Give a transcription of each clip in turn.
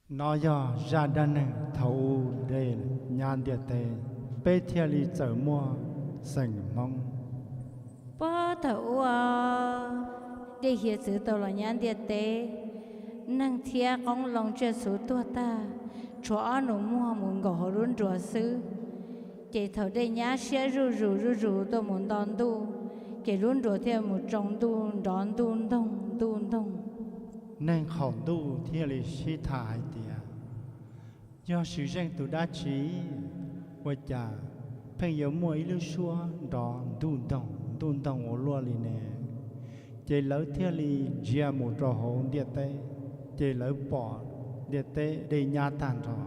nó do gia đình thấu đề nhan địa tề bê thiê lý trở mua sành mong bố thấu để hiện sự tàu là nhãn địa tế năng thia con lòng chơi số tua ta cho nó mua muốn gõ luôn rùa sư chỉ thấu để nhá xe rù tôi muốn đón tu chỉ luôn rùa thêm một trong tu đón tu đông nên khẩu tu thiê lý sĩ thả hai tìa do sự danh tu đã trí và chả phèn yếu mua ý lưu xua đó đun đông ở lúa lì nè chỉ lỡ thiê lý gia một trò hồn địa tế chỉ lỡ bỏ địa tế để nhà tàn rồi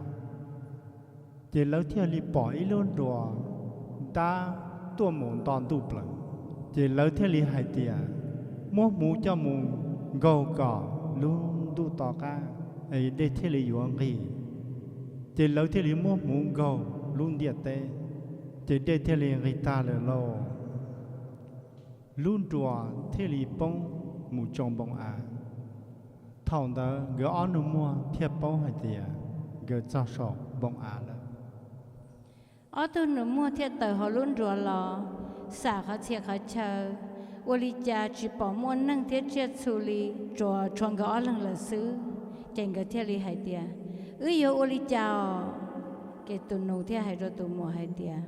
chỉ lỡ thiê lý bỏ ý luôn rồi ta tua muốn toàn tu bự chỉ lỡ thiê lý hai tìa mua mũ cho mũ gầu cỏ luôn tu tỏ ca ấy để thiê lý yuan gì chỉ lỡ thiê lý mua mũ gầu luôn địa tế chỉ để thiê lý người ta lỡ lô luôn đùa thiê lý bông mũ trồng bông à thằng đó gỡ ăn nụ mua thiê bông hai tìa gỡ cho sọ bông à lỡ ở tôi nó mua thiệt tờ họ luôn rùa lò xả họ thiệt họ chờ ô li cha chỉ bỏ mua năng thiết chết xử lý rồi chọn gõ lần là xứ trên cái thiết lý hay tiệt yếu ô li cha cái tụi nô thiết hay rồi tụi mua hay tiệt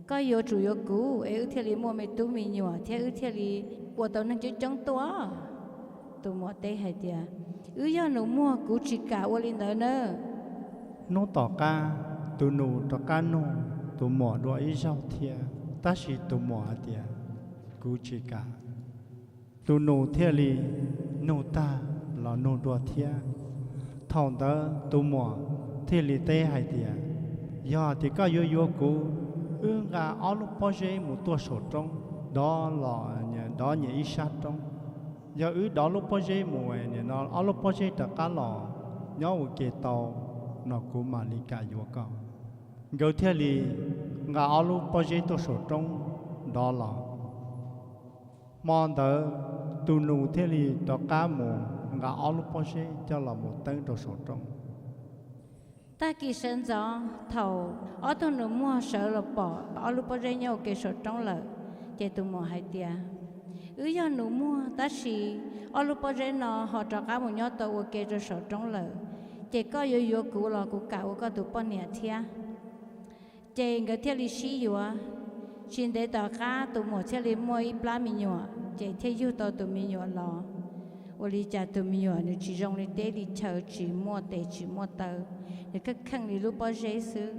có yếu chủ yếu cũ yếu thiết lý mua mấy tụi mình nhỏ thiết thiết lý của tụi năng chỉ chống tua tụi mua tê hay tiệt yếu nó mua cũ chỉ cả ô li đó nữa nó tỏ ca tụi nụ tỏ ca nụ tụi mỏ đuổi ý rau thiê ta chỉ tụi mỏ tiệt cú chỉ cả tụi nụ thiê lì nụ ta là nụ đùa thiê thằng đó tụi mỏ thiê lì tê hay tiệt do thì có yo cú ương gà áo lúc bao giờ một tua sổ trong đó là đó nhẹ ít sát trong do đó lúc bao giờ mùa này nó áo lúc bao giờ tất cả lò nhớ một cái tàu nó cũng mà lý cả yo cao gấu thiê lì gà áo lúc bao giờ tua sổ trong đó là mòn đỡ tụi nụ thế thì đó cá mù ngã áo lúc bao giờ cho là một tấn đồ sổ trong ta kỳ sinh gió thầu ở tụi nó mua sợ là bỏ ở lúc bao giờ nhau cái sổ trong lợ chỉ tụi mua hai tia giờ nó mua ta chỉ ở lúc bao giờ nó họ cho cá một nhau tàu cái rồi sổ trong lợ chỉ có yo cũ là cũ cả có tụi bao nhiêu thia chỉ người thia lịch sử yo xin để tao cá tụi mua thia lịch mua ít lá mình nhỏ chỉ thia yo tao tụi mình nhỏ lò ô li cha tụi mình nhỏ nó chỉ dùng để để đi chờ chỉ mua tờ để các khăn đi lúc bao giờ xứ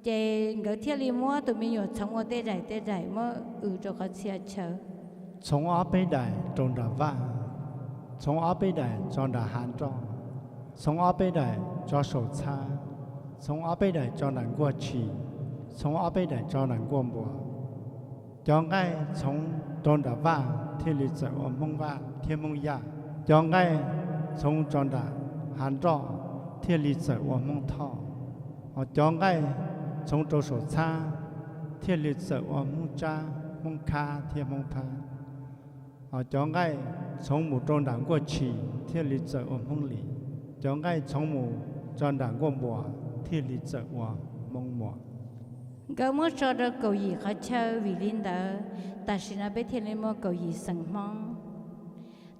chỉ người thia lịch mua tụi mình nhỏ sống ở tê rải mà cho các xe chờ sống ở bên đại trong đà vang sống ở bên đại trong đà hàn trong sống ở bên đại cho sổ xa sống ở bên đại cho nạn qua chỉ sống ở bên đại cho nạn qua mùa cho ngay sống trong đà vang thiên lý sở ở mông vang thiên mông ya cho ngay sống trong đà hàn trong thiên lý sở ở mông thọ cho ngay sống trong sổ xa thiên lý sở ở mông cha mông kha thiên mông pha cho ngay sống một trong đảng qua chỉ thiên lý sở ở mông lý cho ngay sống một trong đảng qua mùa thiên lý sở ở mông mùa gấu mất cho đó cầu gì khó chơi vì linh đó ta xin là biết thiên lý mua cầu gì sẵn mong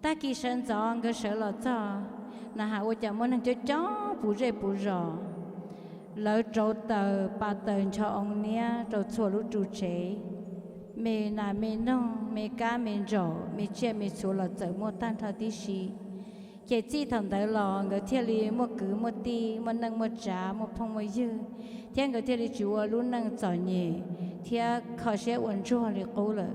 ta kỳ sinh gió ngỡ sợ là cho là hạ ô chả muốn hàng chó bù rò lỡ trâu tờ ba tờ cho ông nia trâu chua lúc trụ chế mẹ là mẹ nông mẹ cá mẹ rò mẹ chia mẹ số là chở mua tan thao tí xí kể chi thằng đấy lò người thiên lý mua cứ mua ti mua nâng mua trả mua phong mua dư thiên người thiên lý chúa luôn nâng giỏi nhẹ thiên khó sẽ uốn chua để cố lợi